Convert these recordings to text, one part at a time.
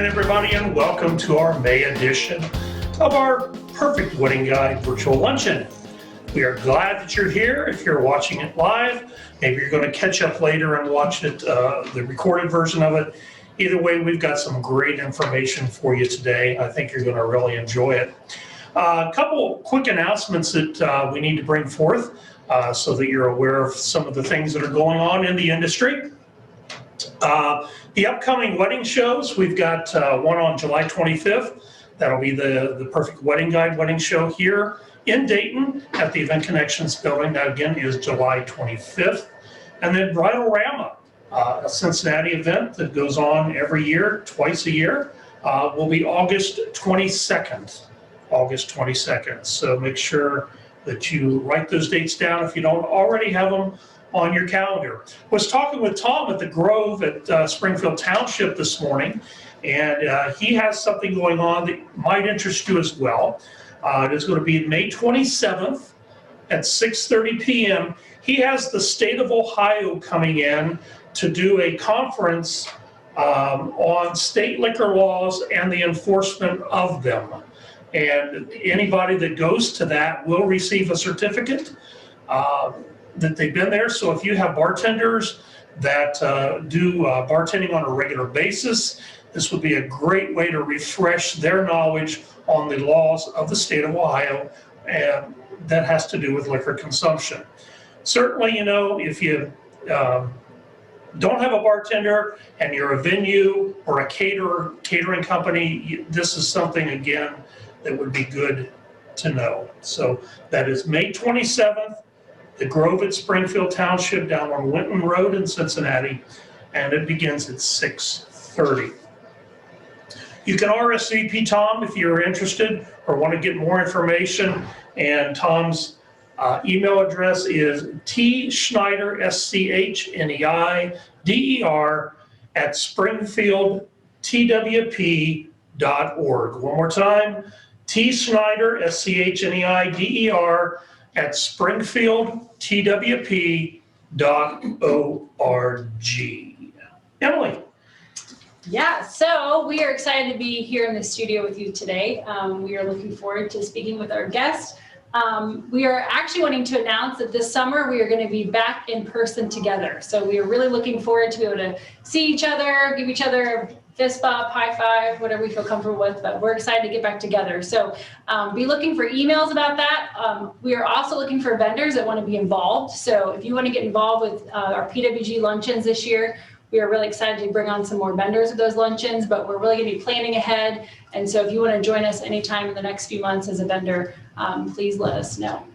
everybody, and welcome to our May edition of our Perfect Wedding Guide Virtual Luncheon. We are glad that you're here. If you're watching it live, maybe you're going to catch up later and watch it, the recorded version of it. Either way, we've got some great information for you today. I think you're going to really enjoy it. A couple quick announcements that we need to bring forth so that you're aware of some of the things that are going on in the industry. The upcoming wedding shows, we've got one on July 25th. That'll be the Perfect Wedding Guide wedding show here in Dayton at the Event Connections building. That again is July 25th. And then Bridal-rama, a Cincinnati event that goes on every year, twice a year, will be August 22nd. August 22nd. So make sure that you write those dates down if you don't already have them on your calendar. I was talking with Tom at the Grove at Springfield Township this morning, and he has something going on that might interest you as well. It is going to be May 27th at 6:30 p.m. He has the state of Ohio coming in to do a conference on state liquor laws and the enforcement of them. And anybody that goes to that will receive a certificate that they've been there. So if you have bartenders that do bartending on a regular basis, this would be a great way to refresh their knowledge on the laws of the state of Ohio, and that has to do with liquor consumption. Certainly, you know, if you don't have a bartender and you're a venue or a catering company, this is something, again, that would be good to know. So that is May 27th, the Grove at Springfield Township down on Winton Road in Cincinnati, and it begins at 6:30. You can RSVP Tom if you're interested or want to get more information, and Tom's email address is tschneider, SCHNEIDER, at springfieldtwp.org. One more time, tschneider, SCHNEIDER, at springfieldtwp.org. Emilee. Yeah, so we are excited to be here in the studio with you today. We are looking forward to speaking with our guest. We are actually wanting to announce that this summer we are going to be back in person together. So we are really looking forward to be able to see each other, give each other a fist bump, high five, whatever we feel comfortable with, but we're excited to get back together. So be looking for emails about that. We are also looking for vendors that want to be involved. So if you want to get involved with our PWG luncheons this year, we are really excited to bring on some more vendors of those luncheons, but we're really going to be planning ahead. And so if you want to join us anytime in the next few months as a vendor, please let us know.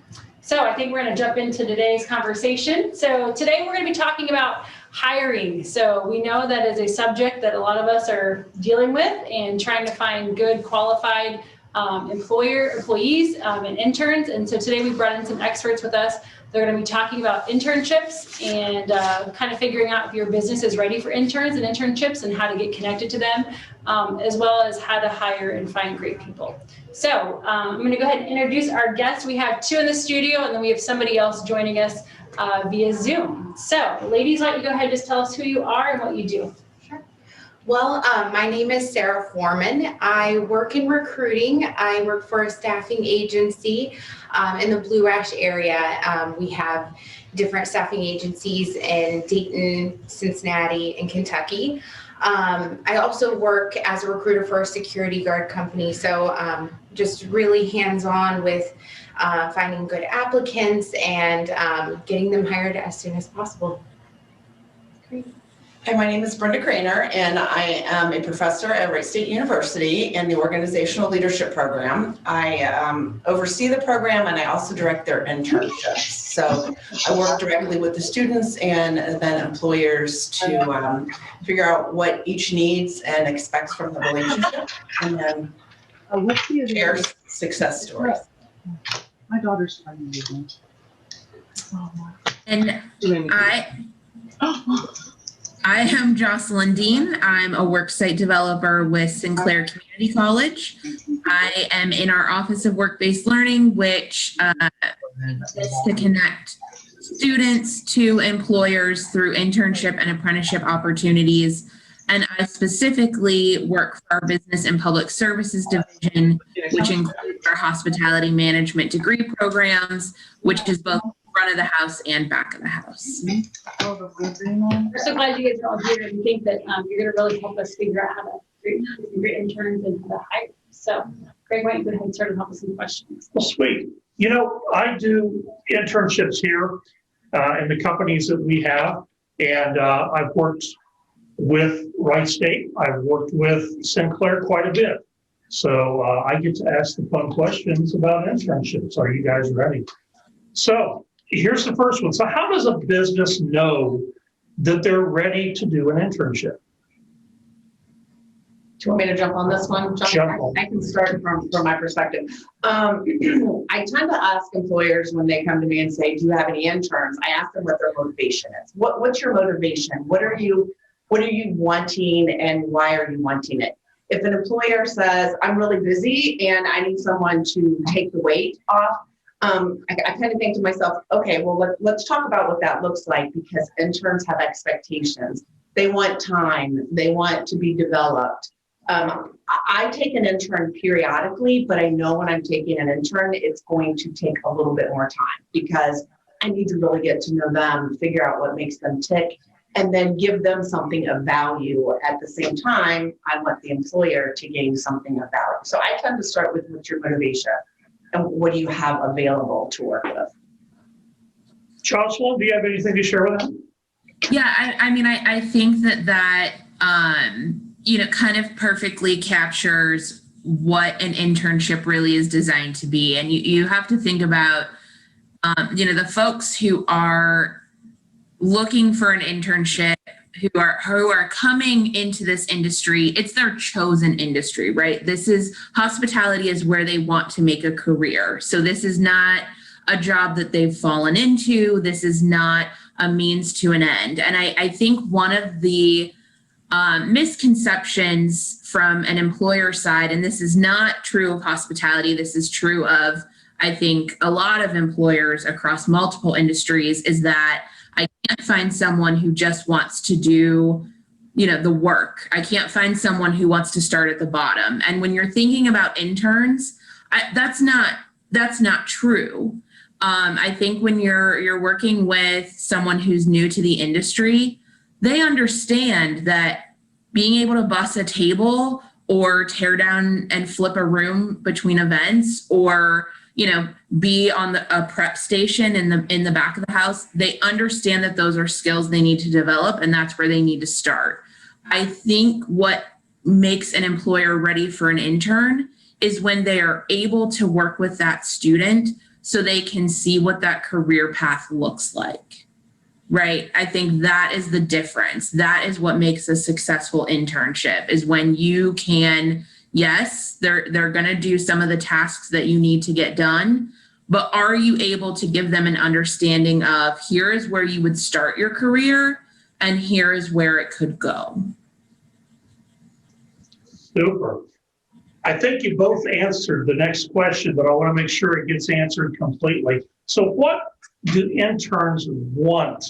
So I think we're going to jump into today's conversation. So today we're going to be talking about hiring. So we know that is a subject that a lot of us are dealing with and trying to find good qualified employees and interns. And so today we brought in some experts with us. They're going to be talking about internships and kind of figuring out if your business is ready for interns and internships and how to get connected to them, as well as how to hire and find great people. So I'm going to go ahead and introduce our guests. We have two in the studio, and then we have somebody else joining us via Zoom. So ladies, why don't you go ahead and just tell us who you are and what you do. Well, my name is Sarah Foreman. I work in recruiting. I work for a staffing agency in the Blue Ash area. We have different staffing agencies in Dayton, Cincinnati, and Kentucky. I also work as a recruiter for a security guard company, so just really hands-on with finding good applicants and getting them hired as soon as possible. Great. Hi, my name is Brenda Craner, and I am a professor at Wright State University in the Organizational Leadership Program. I oversee the program, and I also direct their internships. So I work directly with the students and then employers to figure out what each needs and expects from the relationship, and then share success stories. My daughter's finding me. And I am Jocelyn Dean. I'm a worksite developer with Sinclair Community College. I am in our Office of Work-Based Learning, which is to connect students to employers through internship and apprenticeship opportunities And I specifically work for our Business and Public Services Division, which includes our hospitality management degree programs, which is both front of the house and back of the house. We're so glad you guys are all here, and we think that you're going to really help us figure out how to recruit great interns and how to hire. So, Greg, why don't you go ahead and start and help us some questions? Well, sweet. You know, I do internships here in the companies that we have, and I've worked with Wright State. I've worked with Sinclair quite a bit. So I get to ask the fun questions about internships. Are you guys ready? So here's the first one. So how does a business know that they're ready to do an internship? Do you want me to jump on this one, John? Jump on. I can start from my perspective. I tend to ask employers when they come to me and say, do you have any interns? I ask them what their motivation is. What's your motivation? What are you wanting, and why are you wanting it? If an employer says, I'm really busy and I need someone to take the weight off, I kind of think to myself, okay, well, let's talk about what that looks like, because interns have expectations. They want time. They want to be developed. I take an intern periodically, but I know when I'm taking an intern, it's going to take a little bit more time, because I need to really get to know them, figure out what makes them tick, and then give them something of value. At the same time, I want the employer to gain something of value. So I tend to start with what's your motivation and what do you have available to work with. Jocelyn, do you have anything to share with them? Yeah, I mean, I think that you know, kind of perfectly captures what an internship really is designed to be. And you have to think about, you know, the folks who are looking for an internship, who are coming into this industry. It's their chosen industry, right? This is, hospitality is where they want to make a career. So this is not a job that they've fallen into. This is not a means to an end. And I think one of the misconceptions from an employer side, and this is not true of hospitality, this is true of, I think, a lot of employers across multiple industries, is that I can't find someone who just wants to do, you know, the work. I can't find someone who wants to start at the bottom. And when you're thinking about interns, that's not true. I think when you're working with someone who's new to the industry, they understand that being able to bus a table or tear down and flip a room between events, or, you know, be on a prep station in the back of the house, they understand that those are skills they need to develop, and that's where they need to start. I think what makes an employer ready for an intern is when they are able to work with that student so they can see what that career path looks like, right? I think that is the difference. That is what makes a successful internship, is when you can, yes, they're going to do some of the tasks that you need to get done, but are you able to give them an understanding of, here is where you would start your career and here is where it could go? Super. I think you both answered the next question, but I want to make sure it gets answered completely. So what do interns want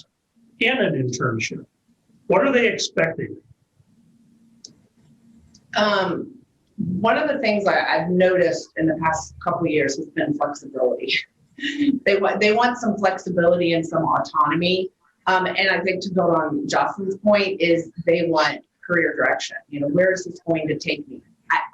in an internship? What are they expecting? One of the things I've noticed in the past couple of years has been flexibility. They want some flexibility and some autonomy. And I think, to build on Jocelyn's point, is they want career direction. You know, where is this going to take me?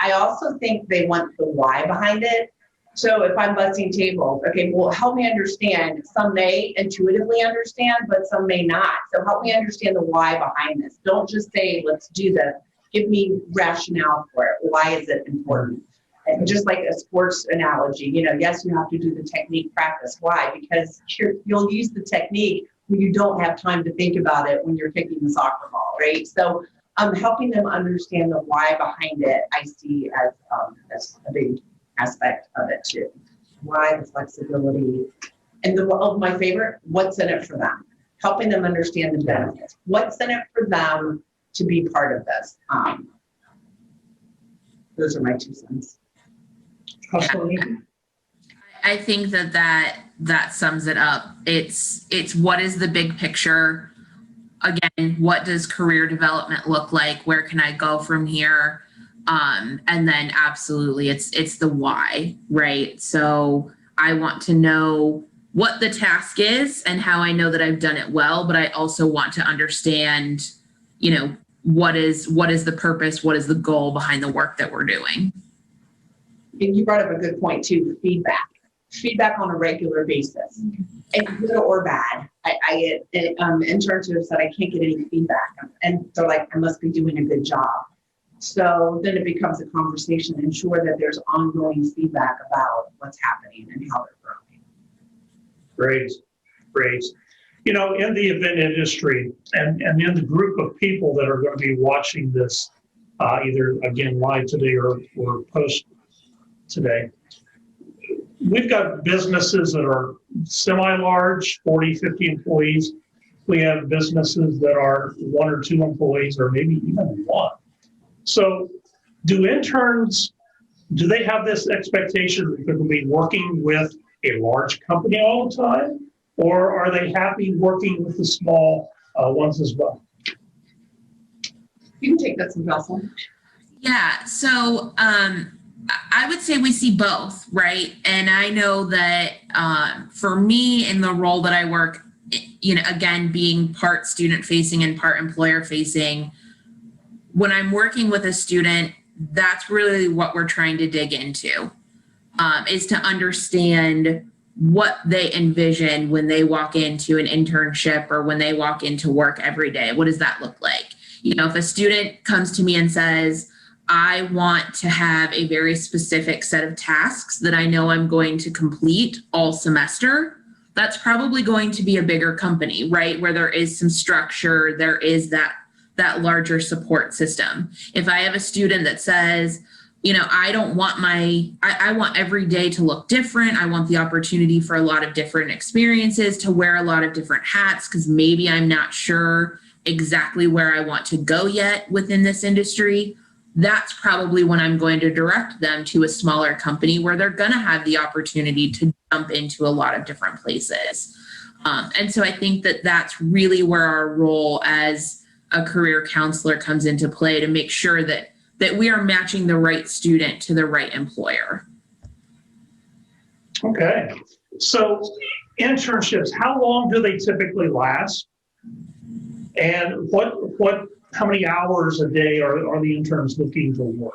I also think they want the why behind it. So if I'm bussing tables, okay, well, help me understand. Some may intuitively understand, but some may not. So help me understand the why behind this. Don't just say, let's do this. Give me rationale for it. Why is it important? And just like a sports analogy, you know, yes, you have to do the technique practice. Why? Because you'll use the technique when you don't have time to think about it when you're kicking the soccer ball, right? So helping them understand the why behind it, I see as a big aspect of it too. Why, the flexibility, and my favorite, what's in it for them? Helping them understand the benefits. What's in it for them to be part of this? Those are my 2 cents. I think that sums it up. It's what is the big picture? again, what does career development look like? Where can I go from here? And then absolutely it's the why, right? So I want to know what the task is and how I know that I've done it well, but I also want to understand, you know, what is the purpose, what is the goal behind the work that we're doing. And you brought up a good point too, feedback on a regular basis, and good or bad. I get internships that I can't get any feedback, and they're like, I must be doing a good job. So then it becomes a conversation, ensure that there's ongoing feedback about what's happening and how they're growing. Great, great. You know, in the event industry and in the group of people that are going to be watching this, either again live today or post today, we've got businesses that are semi-large, 40, 50 employees. We have businesses that are 1 or 2 employees, or maybe even 1. So do interns, do they have this expectation that they're going to be working with a large company all the time? Or are they happy working with the small ones as well? You can take that, Jocelyn. Yeah, so I would say we see both, right? And I know that for me in the role that I work, you know, again, being part student facing and part employer facing, when I'm working with a student, that's really what we're trying to dig into, is to understand what they envision when they walk into an internship or when they walk into work every day. What does that look like? You know, if a student comes to me and says, I want to have a very specific set of tasks that I know I'm going to complete all semester, that's probably going to be a bigger company, right? Where there is some structure, there is that larger support system. If I have a student that says, you know, I don't want I want every day to look different. I want the opportunity for a lot of different experiences, to wear a lot of different hats, because maybe I'm not sure exactly where I want to go yet within this industry. That's probably when I'm going to direct them to a smaller company where they're going to have the opportunity to jump into a lot of different places. And so I think that that's really where our role as a career counselor comes into play, to make sure that we are matching the right student to the right employer. Okay. So internships, how long do they typically last? And how many hours a day are the interns looking to work?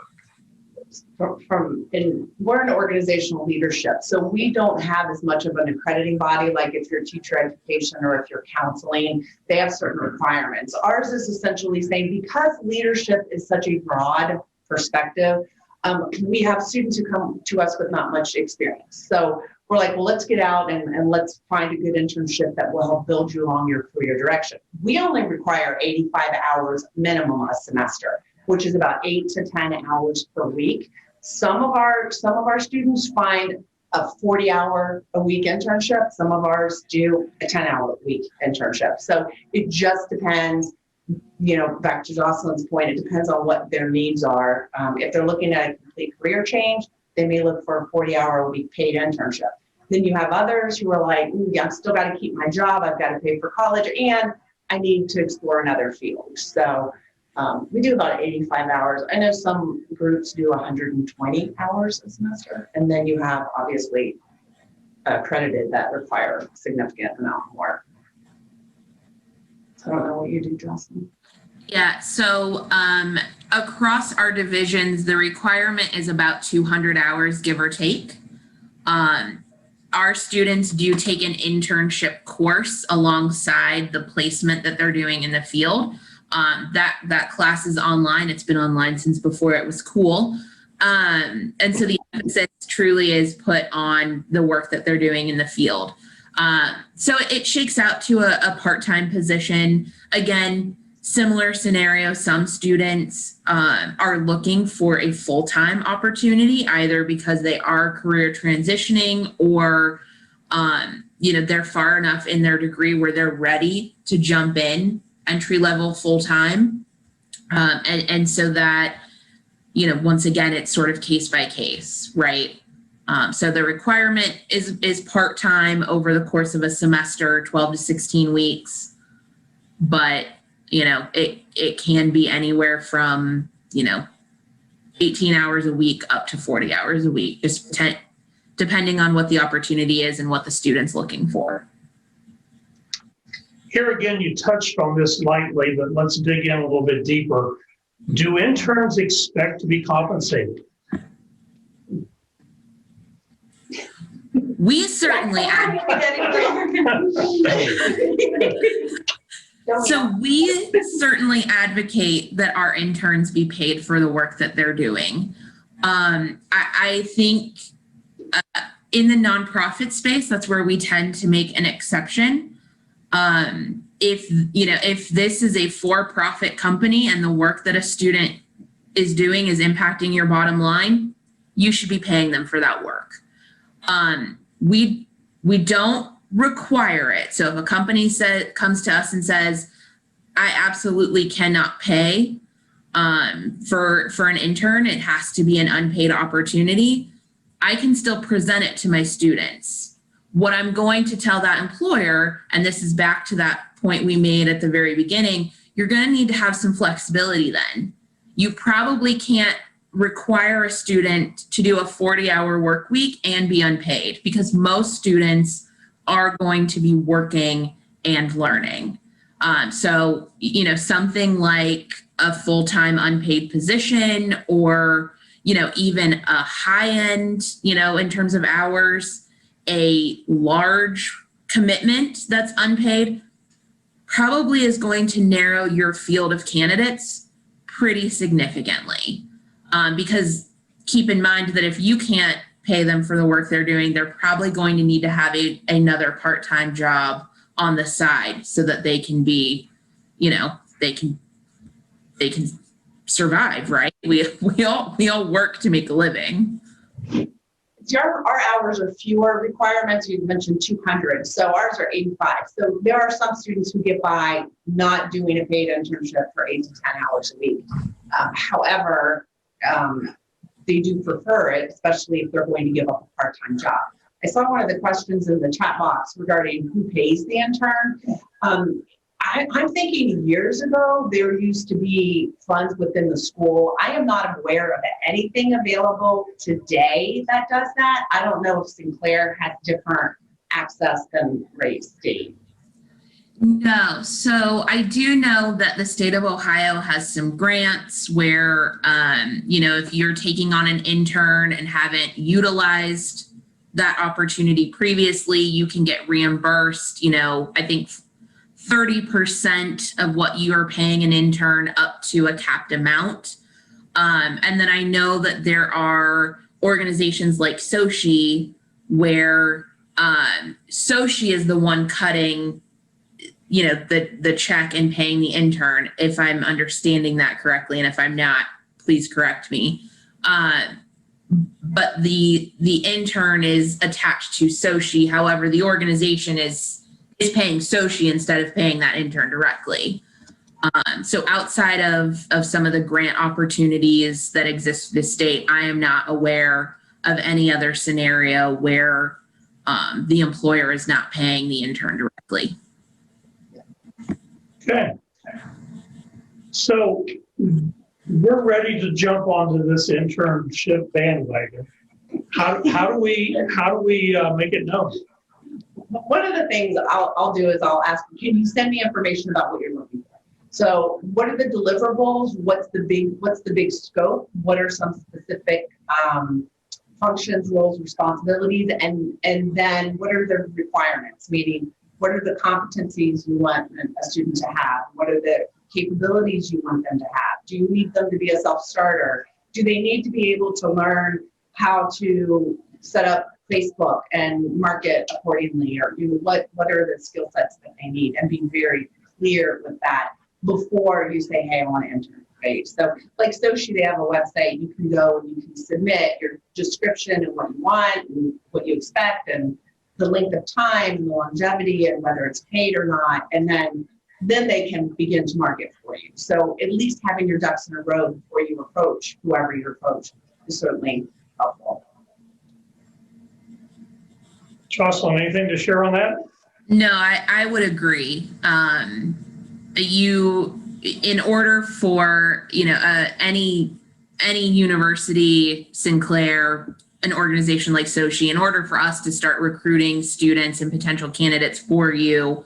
We're an organizational leadership, so we don't have as much of an accrediting body like if you're teacher education or if you're counseling. They have certain requirements. Ours is essentially saying, because leadership is such a broad perspective, we have students who come to us with not much experience. So we're like, well, let's get out and let's find a good internship that will help build you along your career direction. We only require 85 hours minimum a semester, which is about 8 to 10 hours per week. Some of our students find a 40-hour-a-week internship. Some of ours do a 10-hour-a-week internship. So it just depends, you know, back to Jocelyn's point, it depends on what their needs are. If they're looking at a complete career change, they may look for a 40-hour-a-week paid internship. Then you have others who are like, I've still got to keep my job, I've got to pay for college, and I need to explore another field. So we do about 85 hours. I know some groups do 120 hours a semester, and then you have obviously accredited that require a significant amount more. So I don't know what you do, Jocelyn. Yeah, so across our divisions, the requirement is about 200 hours, give or take. Our students do take an internship course alongside the placement that they're doing in the field. That class is online. It's been online since before it was cool. And so the emphasis truly is put on the work that they're doing in the field. So it shakes out to a part-time position. Again, similar scenario, some students are looking for a full-time opportunity, either because they are career transitioning or you know, they're far enough in their degree where they're ready to jump in entry-level full-time. And so that, you know, once again, it's sort of case by case, right? So the requirement is part-time over the course of a semester, 12 to 16 weeks. but it can be anywhere from 18 hours a week up to 40 hours a week, just depending on what the opportunity is and what the student's looking for. Here again, you touched on this lightly, but let's dig in a little bit deeper. Do interns expect to be compensated? We certainly advocate that our interns be paid for the work that they're doing. I think in the nonprofit space, that's where we tend to make an exception. If this is a for-profit company and the work that a student is doing is impacting your bottom line, you should be paying them for that work. We don't require it. So if a company comes to us and says, I absolutely cannot pay for an intern, it has to be an unpaid opportunity, I can still present it to my students. What I'm going to tell that employer, and this is back to that point we made at the very beginning, you're going to need to have some flexibility then. You probably can't require a student to do a 40-hour work week and be unpaid, because most students are going to be working and learning. So something like a full-time unpaid position, or even a high end, in terms of hours, a large commitment that's unpaid probably is going to narrow your field of candidates pretty significantly. Because keep in mind that if you can't pay them for the work they're doing, they're probably going to need to have another part-time job on the side so that they can be, they can survive, right? We all work to make a living. Our hours are fewer requirements. You mentioned 200, so ours are 85. So there are some students who get by not doing a paid internship for 8 to 10 hours a week. However, they do prefer it, especially if they're going to give up a part-time job. I saw one of the questions in the chat box regarding who pays the intern. I'm thinking years ago, there used to be funds within the school. I am not aware of anything available today that does that. I don't know if Sinclair has different access than Wright State. No, so I do know that the state of Ohio has some grants where, if you're taking on an intern and haven't utilized that opportunity previously, you can get reimbursed, I think 30% of what you are paying an intern up to a capped amount. And then I know that there are organizations like Sochi where Sochi is the one cutting the check and paying the intern, if I'm understanding that correctly. And if I'm not, please correct me. But the intern is attached to Sochi. However, the organization is paying Sochi instead of paying that intern directly. So outside of some of the grant opportunities that exist for the state, I am not aware of any other scenario where the employer is not paying the intern directly. Okay. So we're ready to jump onto this internship bandwagon. How do we make it known? One of the things I'll do is I'll ask, can you send me information about what you're looking for? So what are the deliverables? What's the big scope? What are some specific functions, roles, responsibilities? And then what are the requirements? Meaning, what are the competencies you want a student to have? What are the capabilities you want them to have? Do you need them to be a self-starter? Do they need to be able to learn how to set up Facebook and market accordingly? Or what are the skill sets that they need? And be very clear with that before you say, hey, I want to intern. Right? So like Sochi, they have a website. You can go and you can submit your description and what you want and what you expect and the length of time and the longevity and whether it's paid or not. And then they can begin to market for you. So at least having your ducks in a row before you approach whoever you approach is certainly helpful. Jocelyn, anything to share on that? No, I would agree. in order for, any university, Sinclair, an organization like Sochi, in order for us to start recruiting students and potential candidates for you,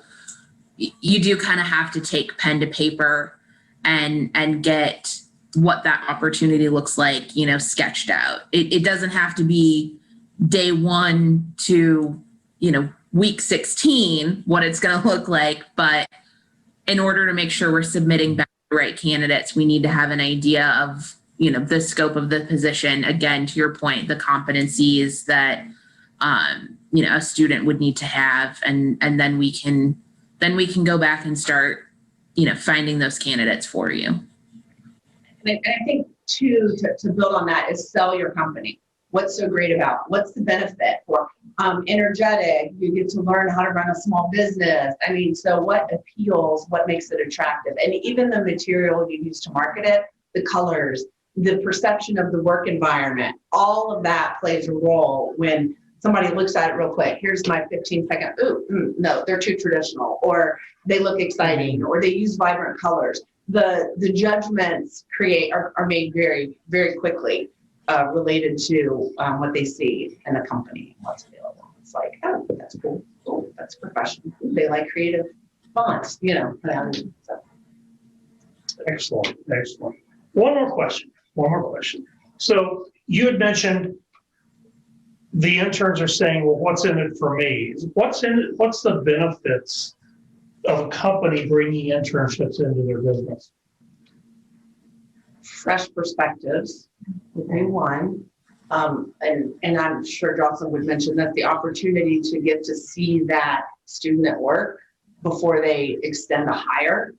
you do kind of have to take pen to paper and get what that opportunity looks like, sketched out. It doesn't have to be day 1 to, week 16, what it's going to look like. But in order to make sure we're submitting back the right candidates, we need to have an idea of, the scope of the position. Again, to your point, the competencies that, a student would need to have. And then we can go back and start, finding those candidates for you. And I think too, to build on that is sell your company. What's so great about, what's the benefit for energetic, you get to learn how to run a small business. I mean, so what appeals, what makes it attractive? And even the material you use to market it, the colors, the perception of the work environment, all of that plays a role when somebody looks at it real quick. Here's my 15-second, no, they're too traditional, or they look exciting, or they use vibrant colors. The judgments are made very, very quickly related to what they see in a company and what's available. It's like, oh, that's cool. Oh, that's professional. Ooh, they like creative fonts, So. Excellent, excellent. One more question. So you had mentioned the interns are saying, well, what's in it for me? What's the benefits of a company bringing internships into their business? Fresh perspectives would be one. And I'm sure Jocelyn would mention that the opportunity to get to see that student at work before they extend a hire.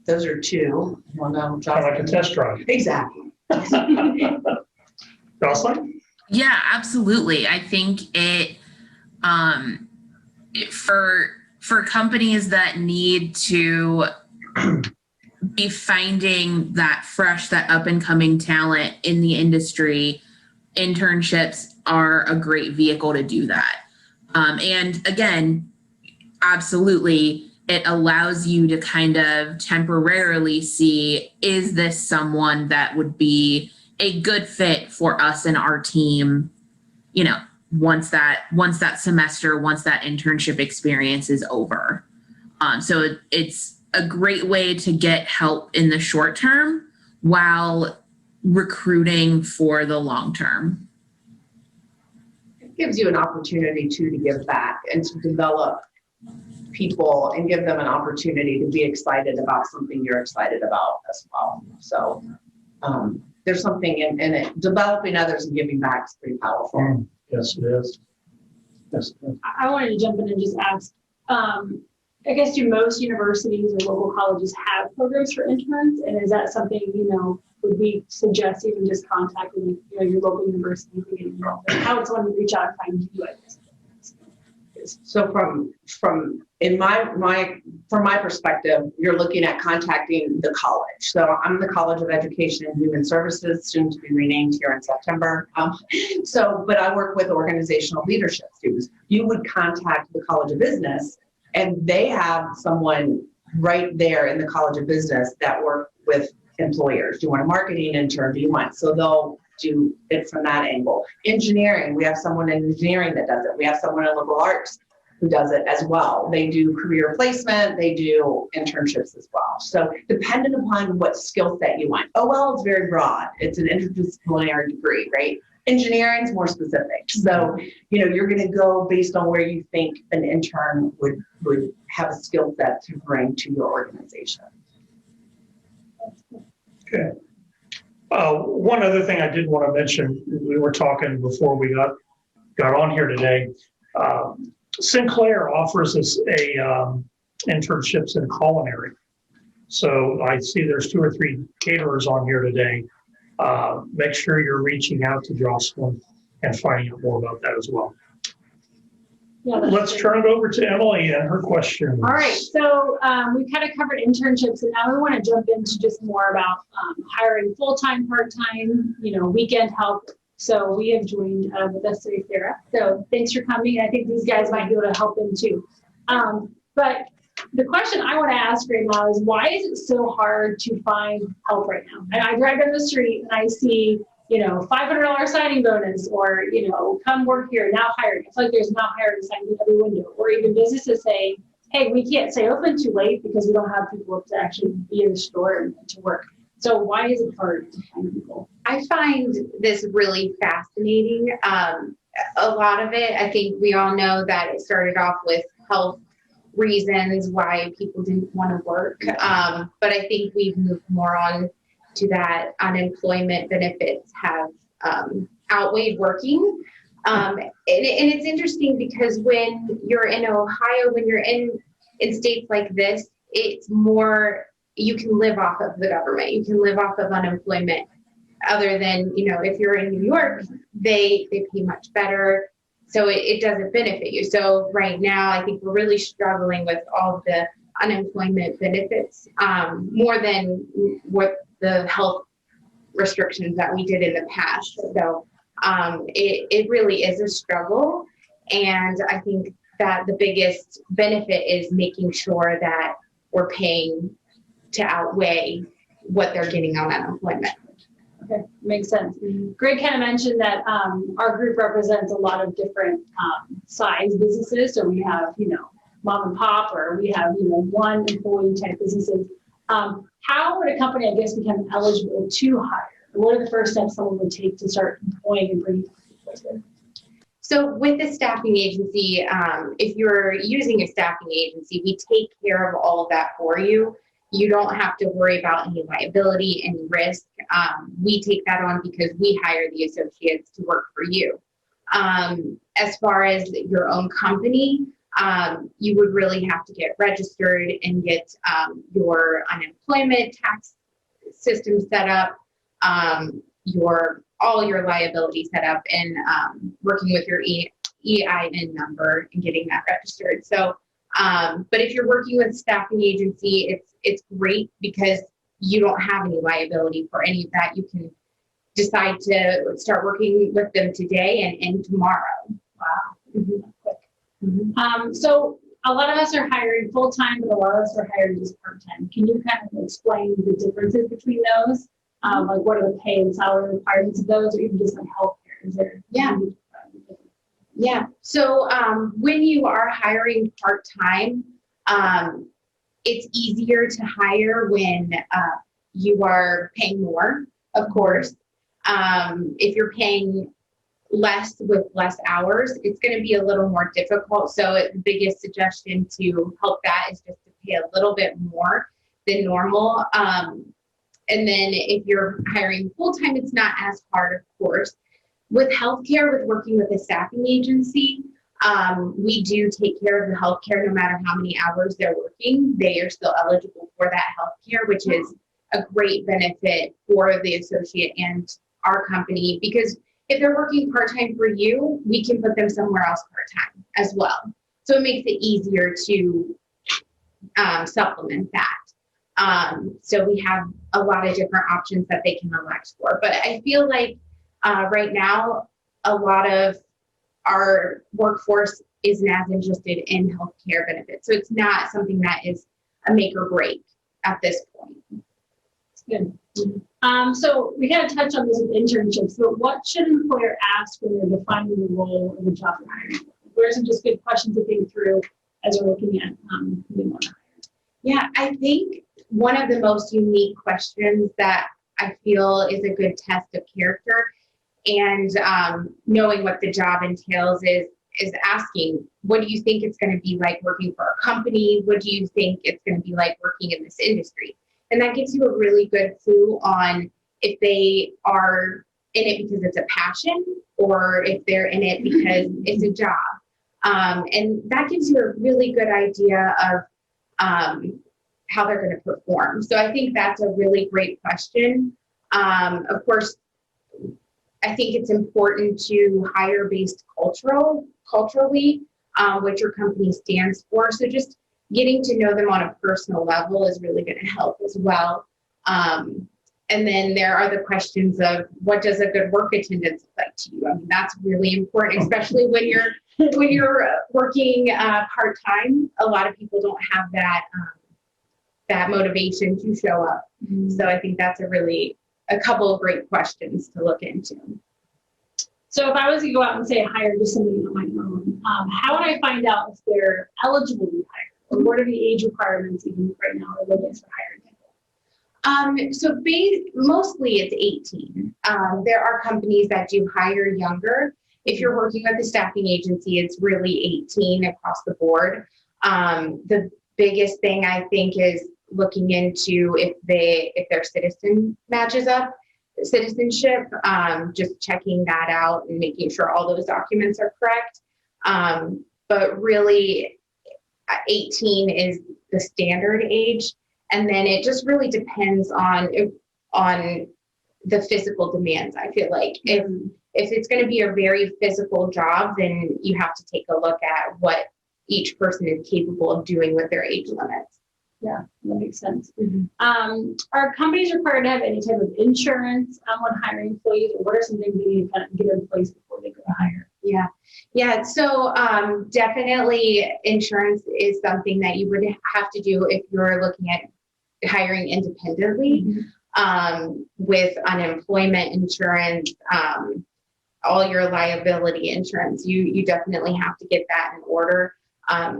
Those are two. Well, no, Kind of like a test drive. Exactly. Jocelyn? Yeah, absolutely. I think for companies that need to be finding that fresh, that up and coming talent in the industry, internships are a great vehicle to do that. And again, absolutely, it allows you to kind of temporarily see, is this someone that would be a good fit for us and our team, once that semester, once that internship experience is over. So it's a great way to get help in the short term while recruiting for the long term. It gives you an opportunity to give back and to develop people and give them an opportunity to be excited about something you're excited about as well. So there's something in it. Developing others and giving back is pretty powerful. Yes, it is. Yes. I wanted to jump in and just ask, I guess, do most universities or local colleges have programs for interns? And is that something, would we suggest even just contacting, your local university to get involved? How would someone reach out and find you, I guess? So from my perspective, you're looking at contacting the college. So I'm the College of Education and Human Services, soon to be renamed here in September. But I work with organizational leadership students. You would contact the College of Business, and they have someone right there in the College of Business that work with employers. Do you want a marketing intern? So they'll do it from that angle. Engineering, we have someone in engineering that does it. We have someone in liberal arts who does it as well. They do career placement, they do internships as well. So dependent upon what skill set you want. OL is very broad. It's an interdisciplinary degree, right? Engineering is more specific. So, you're going to go based on where you think an intern would have a skill set to bring to your organization. Okay. One other thing I did want to mention, we were talking before we got on here today. Sinclair offers us internships in culinary. So I see there's 2 or 3 caterers on here today. Make sure you're reaching out to Jocelyn and finding out more about that as well. Yeah, Let's turn it over to Emilee and her question. All right, so we kind of covered internships, and now we want to jump into just more about hiring full-time, part-time, weekend help. So we have joined with us today, theyre. So thanks for coming. I think these guys might be able to help them too. But the question I want to ask right now is, why is it so hard to find help right now? And I drive down the street and I see, $500 signing bonus, or, come work here, now hired. It's like there's now hired sign in every window, or even businesses saying, hey, we can't stay open too late because we don't have people to actually be in the store and to work. So why is it hard to find people? I find this really fascinating. A lot of it, I think we all know that it started off with health reasons why people didn't want to work. But I think we've moved more on to that unemployment benefits have outweighed working. And it's interesting because when you're in Ohio, when you're in states like this, it's more, you can live off of the government. You can live off of unemployment. Other than, if you're in New York, they pay much better. So it doesn't benefit you. So right now, I think we're really struggling with all of the unemployment benefits, more than what the health restrictions that we did in the past. So it really is a struggle. And I think that the biggest benefit is making sure that we're paying to outweigh what they're getting on unemployment. Okay, makes sense. Greg kind of mentioned that our group represents a lot of different size businesses. So we have, mom and pop, or we have, one employee type businesses. How would a company, I guess, become eligible to hire? What are the first steps someone would take to start employing and bringing people together? So with a staffing agency, if you're using a staffing agency, we take care of all of that for you. You don't have to worry about any liability, any risk. We take that on because we hire the associates to work for you. As far as your own company, you would really have to get registered and get your unemployment tax system set up, all your liability set up, and working with your EIN number and getting that registered. So, but if you're working with a staffing agency, it's great because you don't have any liability for any of that. You can decide to start working with them today and end tomorrow. Wow. Mm-hmm. Quick. Mm-hmm. So a lot of us are hiring full-time, but a lot of us are hiring just part-time. Can you kind of explain the differences between those? Like what are the pay and salary requirements of those, or even just like healthcare? Is there? Yeah. So when you are hiring part-time, it's easier to hire when you are paying more, of course. If you're paying less with less hours, it's going to be a little more difficult. So the biggest suggestion to help that is just to pay a little bit more than normal. And then if you're hiring full-time, it's not as hard, of course. With healthcare, with working with a staffing agency, we do take care of the healthcare no matter how many hours they're working. They are still eligible for that healthcare, which is a great benefit for the associate and our company, because if they're working part-time for you, we can put them somewhere else part-time as well. So it makes it easier to supplement that. So we have a lot of different options that they can elect for. But I feel like right now, a lot of our workforce isn't as interested in healthcare benefits. So it's not something that is a make or break at this point. Good. So we kind of touched on this with internships, but what should an employer ask when they're defining the role of the job they're hiring? What are some just good questions to think through as we're looking at who they want to hire? Yeah, I think one of the most unique questions that I feel is a good test of character and knowing what the job entails is asking, what do you think it's going to be like working for a company? What do you think it's going to be like working in this industry? And that gives you a really good clue on if they are in it because it's a passion or if they're in it because it's a job. And that gives you a really good idea of how they're going to perform. So I think that's a really great question. Of course, I think it's important to hire based culturally, what your company stands for. So just getting to know them on a personal level is really going to help as well. And then there are the questions of what does a good work attendance look like to you? I mean, that's really important, especially when you're when you're working part-time, a lot of people don't have that that motivation to show up. So I think that's a couple of great questions to look into. So if I was to go out and say hire just somebody on my own, how would I find out if they're eligible to be hired? Or what are the age requirements even right now or limits for hiring? So mostly it's 18. There are companies that do hire younger. If you're working with a staffing agency, it's really 18 across the board. The biggest thing I think is looking into if their citizenship matches up, just checking that out and making sure all those documents are correct. But really 18 is the standard age. And then it just really depends on the physical demands. I feel like if it's going to be a very physical job, then you have to take a look at what each person is capable of doing with their age limits. Yeah, that makes sense. Are companies required to have any type of insurance when hiring employees, or what are some things they need to kind of get in place before they go to hire? Yeah. So definitely insurance is something that you would have to do if you're looking at hiring independently, with unemployment insurance, all your liability insurance. You definitely have to get that in order.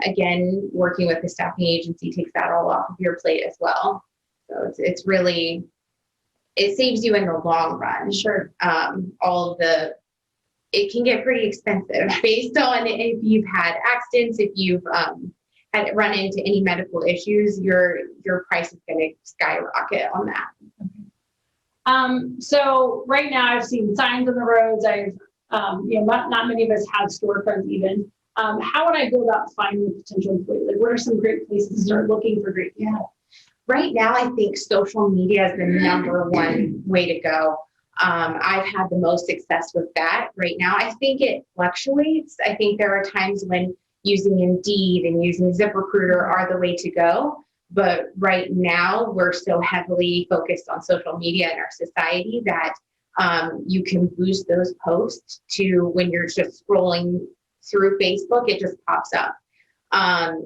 Again, working with the staffing agency takes that all off of your plate as well. So it's really, it saves you in the long run. Sure. It can get pretty expensive based on if you've had accidents, if you've had run into any medical issues, your price is going to skyrocket on that. So right now I've seen signs on the roads. Not many of us have storefronts even. How would I go about finding a potential employee? Like, what are some great places to start looking for great people? Right now, I think social media is the number one way to go. I've had the most success with that right now. I think it fluctuates. I think there are times when using Indeed and using ZipRecruiter are the way to go. But right now, we're so heavily focused on social media in our society that you can boost those posts to when you're just scrolling through Facebook, it just pops up.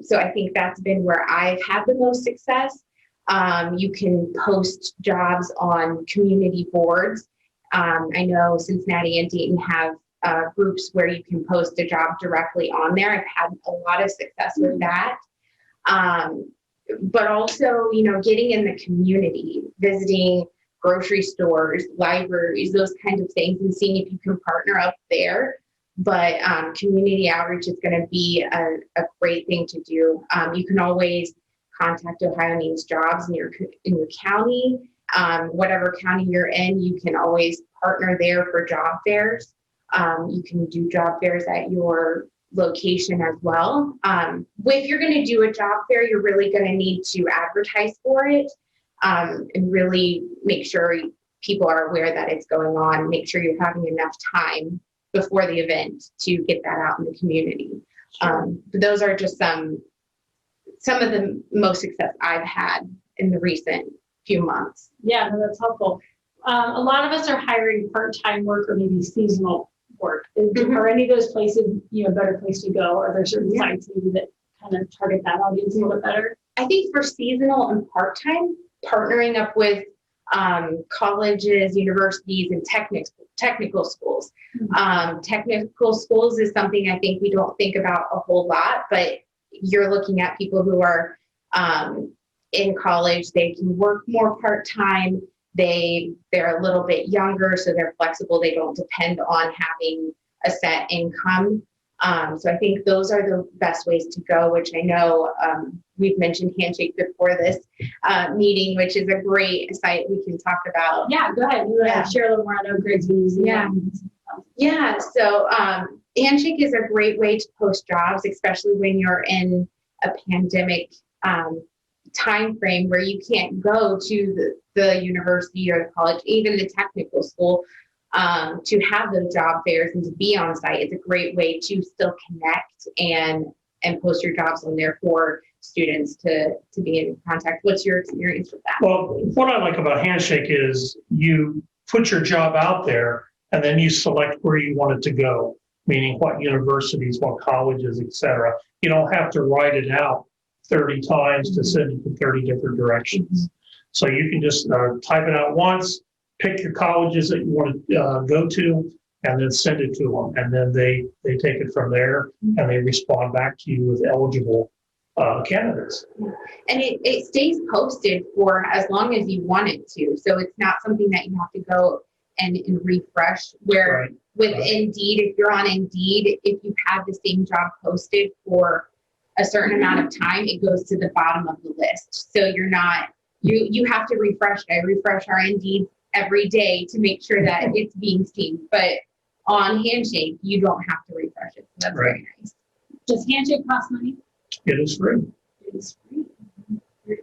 So I think that's been where I've had the most success. You can post jobs on community boards. I know Cincinnati and Dayton have groups where you can post a job directly on there. I've had a lot of success with that. But also, getting in the community, visiting grocery stores, libraries, those kinds of things, and seeing if you can partner up there. But community outreach is going to be a great thing to do. You can always contact Ohio Needs Jobs in your county. Whatever county you're in, you can always partner there for job fairs. You can do job fairs at your location as well. If you're going to do a job fair, you're really going to need to advertise for it and really make sure people are aware that it's going on. Make sure you're having enough time before the event to get that out in the community. But those are just some of the most success I've had in the recent few months. Yeah, no, that's helpful. A lot of us are hiring part-time work or maybe seasonal work. Are any of those places, a better place to go? Are there certain sites maybe that kind of target that audience a little bit better? I think for seasonal and part-time, partnering up with colleges, universities, and technical schools. Technical schools is something I think we don't think about a whole lot, but you're looking at people who are in college. They can work more part-time. They're a little bit younger, so they're flexible. They don't depend on having a set income. So I think those are the best ways to go, which I know we've mentioned Handshake before this meeting, which is a great site we can talk about. Yeah, go ahead. You want to share a little more? I know Greg's been using it. Yeah, so Handshake is a great way to post jobs, especially when you're in a pandemic time frame where you can't go to the university or the college, even the technical school, to have those job fairs and to be on site. It's a great way to still connect and post your jobs on there for students to be in contact. What's your experience with that? Well, what I like about Handshake is you put your job out there and then you select where you want it to go. meaning what universities, what colleges, et cetera. You don't have to write it out 30 times to send it to 30 different directions. So you can just type it out once, pick your colleges that you want to go to, and then send it to them. And then they take it from there, and they respond back to you with eligible candidates. And it stays posted for as long as you want it to. So it's not something that you have to go and refresh, where Right. with Indeed, if you're on Indeed, if you have the same job posted for a certain amount of time, it goes to the bottom of the list. So you're not, you have to refresh. I refresh our Indeed every day to make sure that it's being seen. But on Handshake, you don't have to refresh it. So that's very nice. Does Handshake cost money? It is free. It is free.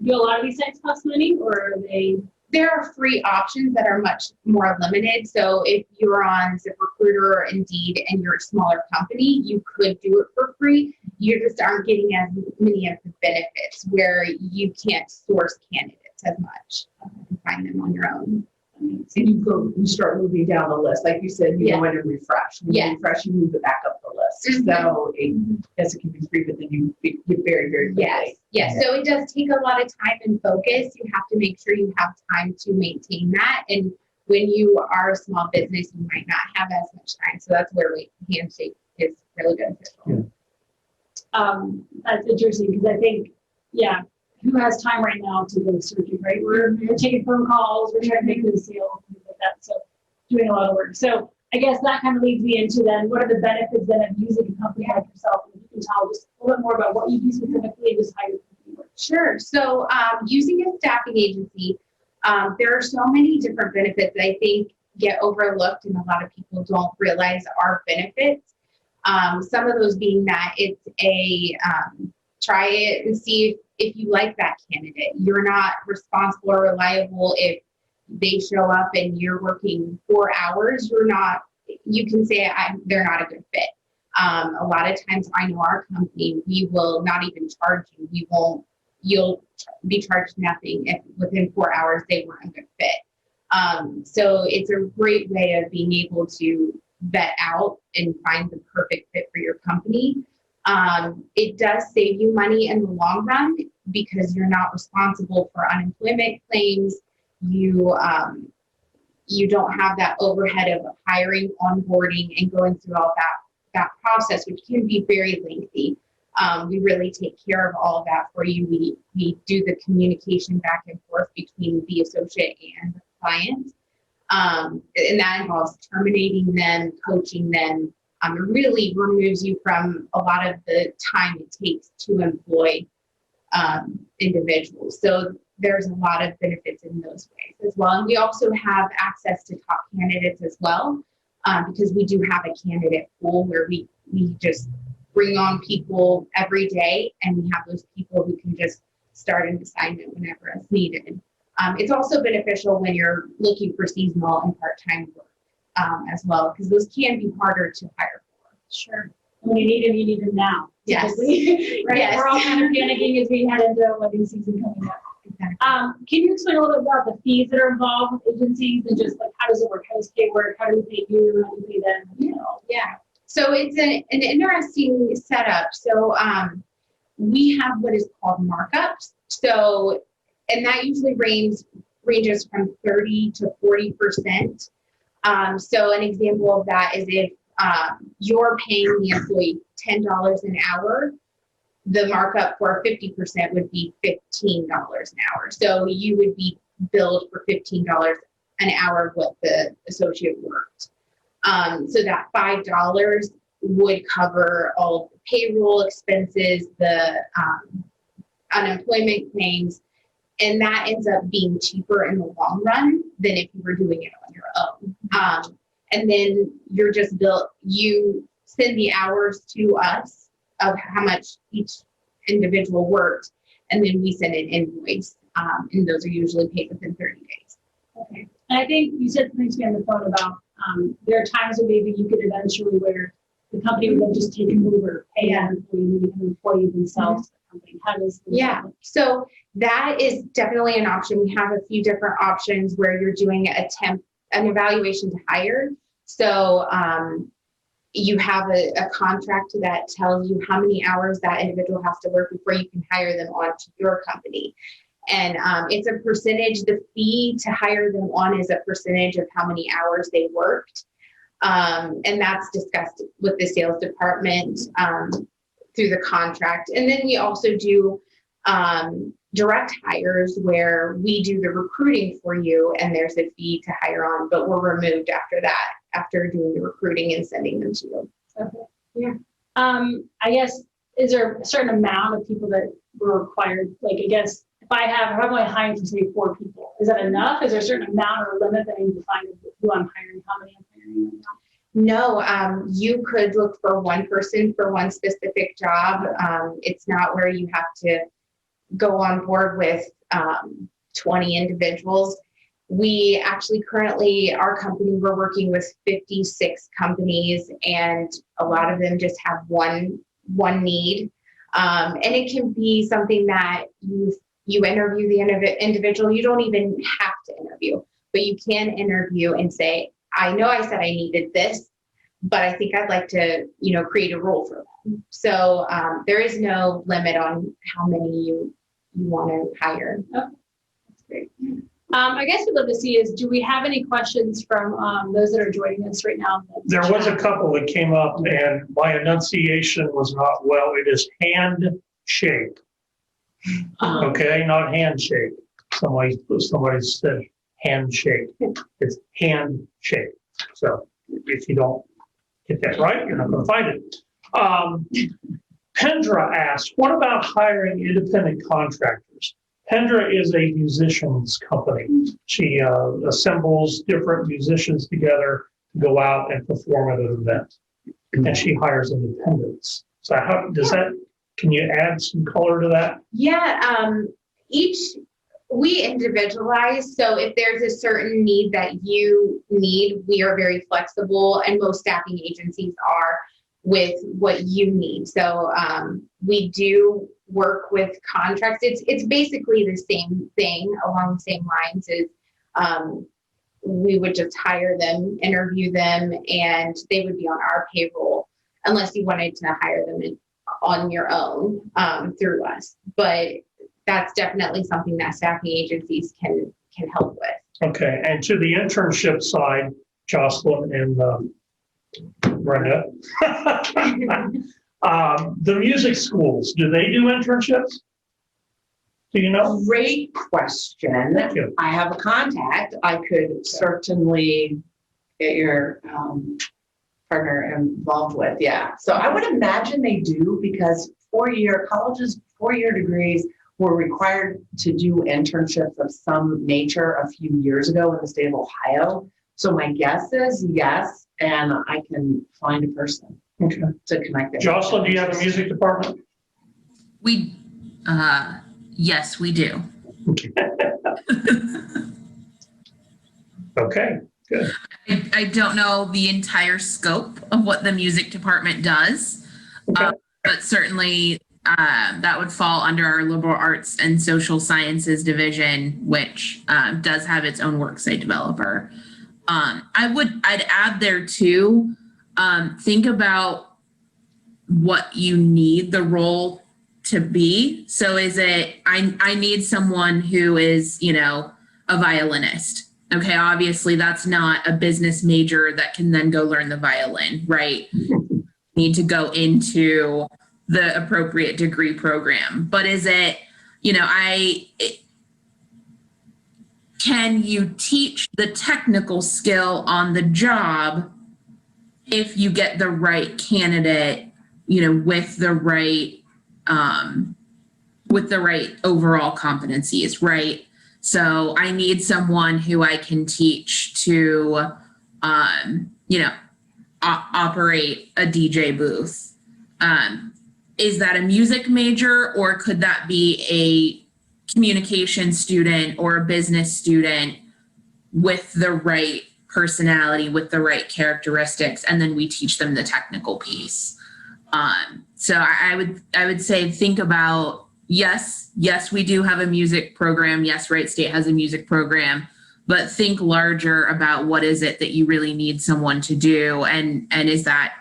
Do a lot of these sites cost money, or are they? There are free options that are much more limited. So if you're on ZipRecruiter or Indeed and you're a smaller company, you could do it for free. You just aren't getting as many of the benefits, where you can't source candidates as much and find them on your own. So you start moving down the list. Like you said, you go in and refresh. When you refresh, you move it back up the list. So yes, it can be free, but then you get very, very quickly. Yes. So it does take a lot of time and focus. You have to make sure you have time to maintain that. And when you are a small business, you might not have as much time. So that's where Handshake is really beneficial. That's interesting, because I think, who has time right now to go searching, right? We're taking phone calls, we're trying to make this deal, things like that. So doing a lot of work. So I guess that kind of leads me into then, what are the benefits then of using a company like yourself? And you can tell just a little bit more about what you do specifically and just how your company works. Sure. So using a staffing agency, there are so many different benefits that I think get overlooked and a lot of people don't realize are benefits. Some of those being that it's a try it and see if you like that candidate. You're not responsible or reliable if they show up and you're working 4 hours. You can say they're not a good fit. A lot of times, I know our company, we will not even charge you. You'll be charged nothing if within 4 hours they weren't a good fit. So it's a great way of being able to vet out and find the perfect fit for your company. It does save you money in the long run because you're not responsible for unemployment claims. You don't have that overhead of hiring, onboarding, and going through all that process, which can be very lengthy. We really take care of all of that for you. We do the communication back and forth between the associate and the client. And that involves terminating them, coaching them. It really removes you from a lot of the time it takes to employ individuals. So there's a lot of benefits in those ways as well. And we also have access to top candidates as well, because we do have a candidate pool where we just bring on people every day, and we have those people who can just start an assignment whenever it's needed. It's also beneficial when you're looking for seasonal and part-time work as well, because those can be harder to hire for. Sure. When you need them now. Yes. Right? Yes. We're all kind of panicking as we head into wedding season coming up. Exactly. Can you explain a little bit about the fees that are involved with agencies, and just like how does it work? How does pay work? How do we pay you? How do we pay them? You know? Yeah. So it's an interesting setup. So we have what is called markups. So, and that usually ranges from 30 to 40%. So an example of that is if you're paying the employee $10 an hour, the markup for 50% would be $15 an hour. So you would be billed for $15 an hour of what the associate worked. So that $5 would cover all of the payroll expenses, the unemployment claims, and that ends up being cheaper in the long run than if you were doing it on your own. And then you're just you send the hours to us of how much each individual worked, and then we send an invoice, and those are usually paid within 30 days. Okay. And I think you said something to me on the phone about there are times where maybe you could eventually where the company would then just take over, pay an employee, maybe an employee themselves. The company. How does So that is definitely an option. We have a few different options where you're doing an evaluation to hire. So you have a contract that tells you how many hours that individual has to work before you can hire them onto your company. And it's a percentage. The fee to hire them on is a percentage of how many hours they worked. And that's discussed with the sales department through the contract. And then we also do direct hires where we do the recruiting for you and there's a fee to hire on, but we're removed after that, after doing the recruiting and sending them to you. Okay. Yeah. I guess, is there a certain amount of people that were required? Like, I guess if I'm only hiring for say 4 people, is that enough? Is there a certain amount or limit that I need to find who I'm hiring, how many I'm hiring? No, you could look for one person for one specific job. It's not where you have to go on board with 20 individuals. We actually currently, our company, we're working with 56 companies and a lot of them just have one need. And it can be something that you interview the individual. You don't even have to interview, but you can interview and say, I know I said I needed this, but I think I'd like to, create a role for them. So there is no limit on how many you want to hire. Oh, that's great. I guess we'd love to see is, do we have any questions from those that are joining us right now? There was a couple that came up and my enunciation was not well. It is handshake. Okay, not handshake. Somebody said handshake. It's handshake. So if you don't get that right, you're not going to find it. Pendra asked, what about hiring independent contractors? Pendra is a musicians company. She assembles different musicians together to go out and perform at an event. And she hires independents. So how does that, can you add some color to that? Yeah, we individualize. So if there's a certain need that you need, we are very flexible and most staffing agencies are with what you need. So we do work with contracts. It's basically the same thing along the same lines as we would just hire them, interview them, and they would be on our payroll unless you wanted to hire them on your own through us. But that's definitely something that staffing agencies can help with. Okay, and to the internship side, Jocelyn and Brenda, the music schools, do they do internships? Do you know? Great question. Thank you. I have a contact. I could certainly get your partner involved with. Yeah. So I would imagine they do because colleges, 4-year degrees were required to do internships of some nature a few years ago in the state of Ohio. So my guess is yes, and I can find a person to connect them. Jocelyn, do you have a music department? Yes, we do. Okay, good. I don't know the entire scope of what the music department does, Okay. but certainly that would fall under our liberal arts and social sciences division, which does have its own worksite developer. I'd add there too, think about what you need the role to be. So is it, I need someone who is, a violinist. Okay, obviously that's not a business major that can then go learn the violin, right? Need to go into the appropriate degree program. But is it, can you teach the technical skill on the job if you get the right candidate, with the right overall competencies, right? So I need someone who I can teach to, operate a DJ booth. Is that a music major, or could that be a communication student or a business student with the right personality, with the right characteristics, and then we teach them the technical piece? So I would say think about, yes, we do have a music program. Yes, Wright State has a music program, but think larger about what is it that you really need someone to do, and is that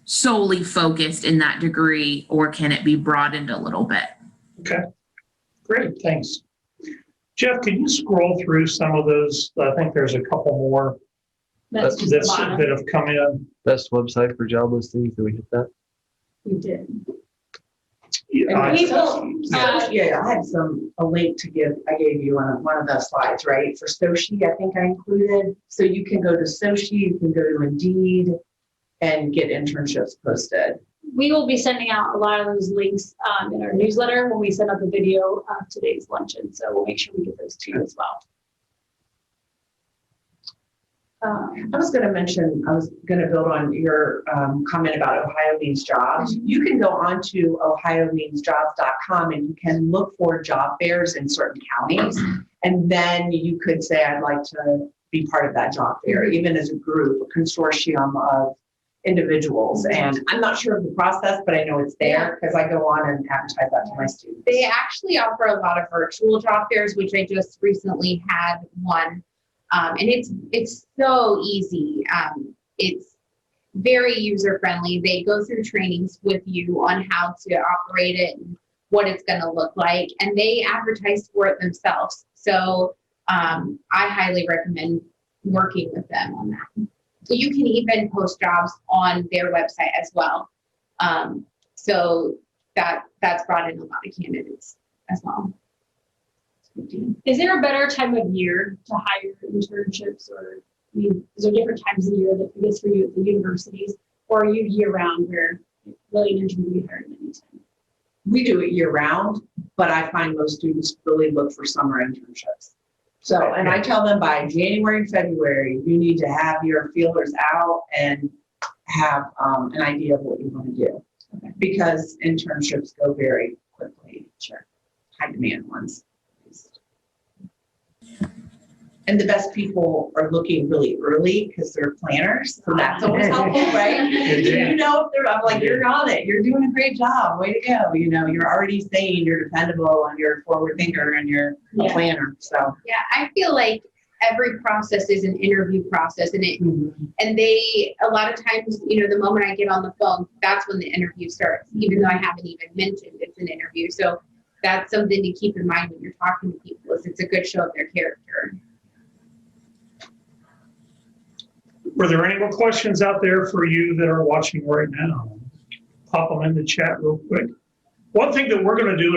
solely focused in that degree, or can it be broadened a little bit? Okay, great, thanks. Jeff, can you scroll through some of those? I think there's a couple more That's just the bottom. that have come in. Best website for job listings. Did we hit that? We did. Yeah, Yeah, I had a link to give, I gave you on one of the slides, right? For Sochi, I think I included. So you can go to Sochi, you can go to Indeed and get internships posted. We will be sending out a lot of those links in our newsletter when we send out the video of today's luncheon. So we'll make sure we get those to you as well. I was going to mention, I was going to build on your comment about Ohio Means Jobs. You can go on to ohiomeansjobs.com and you can look for job fairs in certain counties. And then you could say, I'd like to be part of that job fair, even as a group, a consortium of individuals. And I'm not sure of the process, but I know it's there because I go on and advertise that to my students. They actually offer a lot of virtual job fairs, which I just recently had one. And it's so easy. It's very user friendly. They go through trainings with you on how to operate it and what it's going to look like, and they advertise for it themselves. So I highly recommend working with them on that. So you can even post jobs on their website as well. So that's brought in a lot of candidates as well. Is there a better time of year to hire internships, or I mean, is there different times of year that I guess for you at the universities, or are you year round where really an intern can be hired at any time? We do it year round, but I find most students really look for summer internships. So, and I tell them by January and February, you need to have your feelers out and have an idea of what you want to do. Okay. Because internships go very quickly. Sure. High demand ones. And the best people are looking really early because they're planners. So that's always helpful, right? You know, if they're, I'm like, you're on it. You're doing a great job. Way to go. You know, you're already saying you're dependable and you're a forward thinker and you're a planner. So yeah, I feel like every process is an interview process, and and they, a lot of times, you know, the moment I get on the phone, that's when the interview starts, even though I haven't even mentioned it's an interview. So that's something to keep in mind when you're talking to people, is it's a good show of their character. Were there any more questions out there for you that are watching right now? Pop them in the chat real quick. One thing that we're going to do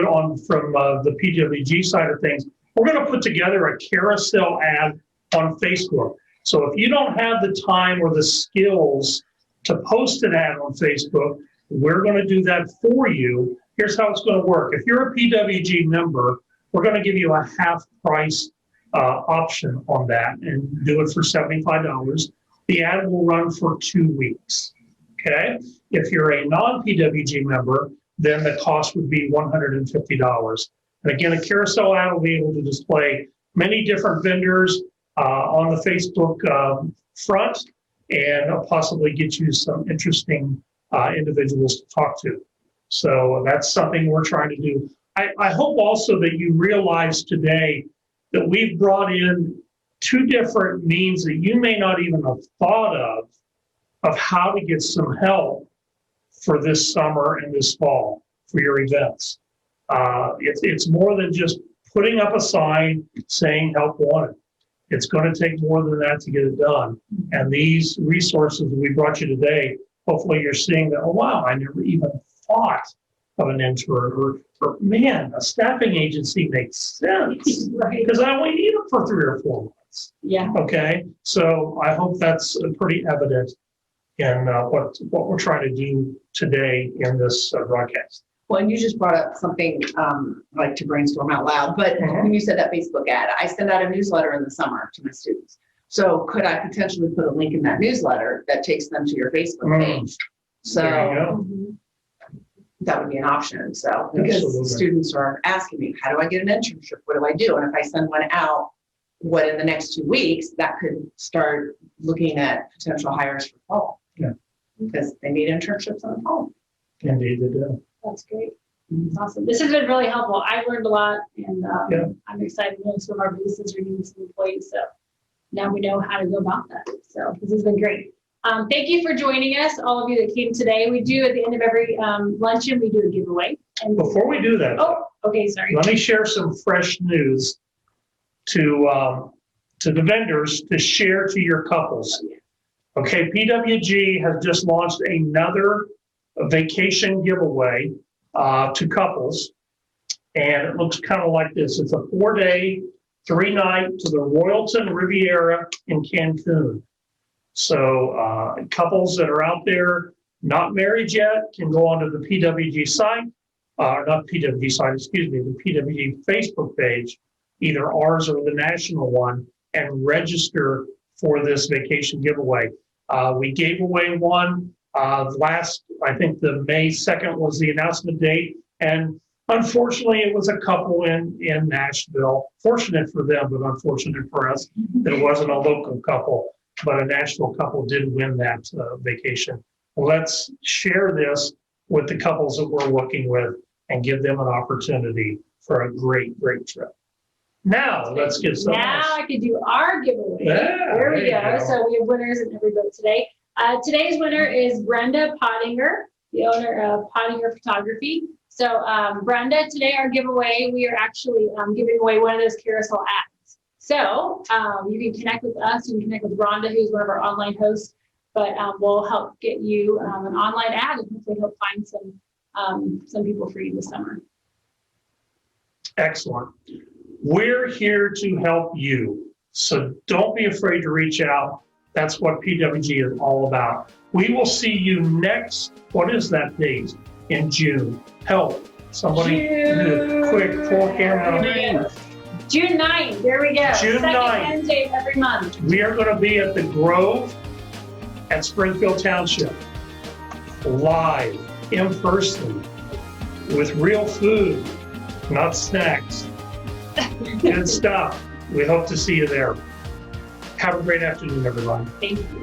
from the PWG side of things, we're going to put together a carousel ad on Facebook. So if you don't have the time or the skills to post an ad on Facebook, we're going to do that for you. Here's how it's going to work. If you're a PWG member, we're going to give you a half price option on that and do it for $75. The ad will run for 2 weeks, okay? If you're a non-PWG member, then the cost would be $150. And again, a carousel ad will be able to display many different vendors on the Facebook front and possibly get you some interesting individuals to talk to. So that's something we're trying to do. I hope also that you realize today that we've brought in 2 different means that you may not even have thought of how to get some help for this summer and this fall for your events. It's more than just putting up a sign saying help wanted. It's going to take more than that to get it done. And these resources that we brought you today, hopefully you're seeing that, oh wow, I never even thought of an intern, or man, a staffing agency makes sense, right? Because I only need it for 3 or 4 months. Yeah. Okay. So I hope that's pretty evident in what we're trying to do today in this broadcast. well, and you just brought up something like to brainstorm out loud, but when you said that Facebook ad, I send out a newsletter in the summer to my students. So could I potentially put a link in that newsletter that takes them to your Facebook page? So There you go. that would be an option. So because Absolutely. students are asking me, how do I get an internship? What do I do? And if I send one out, what in the next 2 weeks, that could start looking at potential hires for fall. Yeah. Because they need internships in the fall. Indeed, they do. That's great. That's awesome. This has been really helpful. I've learned a lot, and I'm excited to know some of our businesses are needing some employees. So now we know how to go about that. So this has been great. Thank you for joining us, all of you that came today. We do at the end of every luncheon, we do a giveaway. And Before we do that, oh, okay, sorry. let me share some fresh news to the vendors to share to your couples. Okay, PWG has just launched another vacation giveaway to couples. And it looks kind of like this. It's a 4-day, 3-night to the Royalton Riviera in Cancun. So couples that are out there not married yet can go onto the PWG site, not PWG site, excuse me, the PWG Facebook page, either ours or the national one, and register for this vacation giveaway. We gave away one last, I think the May 2nd was the announcement date. And unfortunately, it was a couple in Nashville. Fortunate for them, but unfortunate for us that it wasn't a local couple, but a national couple did win that vacation. Let's share this with the couples that we're working with and give them an opportunity for a great, great trip. Now, let's get some. Now I could do our giveaway. Yeah, there we there you go. go. So we have winners in every vote today. Today's winner is Brenda Pottinger, the owner of Pottinger Photography. So Brenda, today our giveaway, we are actually giving away one of those carousel ads. So you can connect with us, you can connect with Rhonda, who's one of our online hosts, but we'll help get you an online ad and hopefully help find some people for you this summer. Excellent. We're here to help you. So don't be afraid to reach out. That's what PWG is all about. We will see you next, what is that date? In June. Help. Somebody quick, full camera. June 9th, there we go. June Second 9th. Wednesday of every month. We are going to be at the Grove at Springfield Township. Live, in person, with real food, not snacks. Good stuff. We hope to see you there. Have a great afternoon, everyone. Thank you.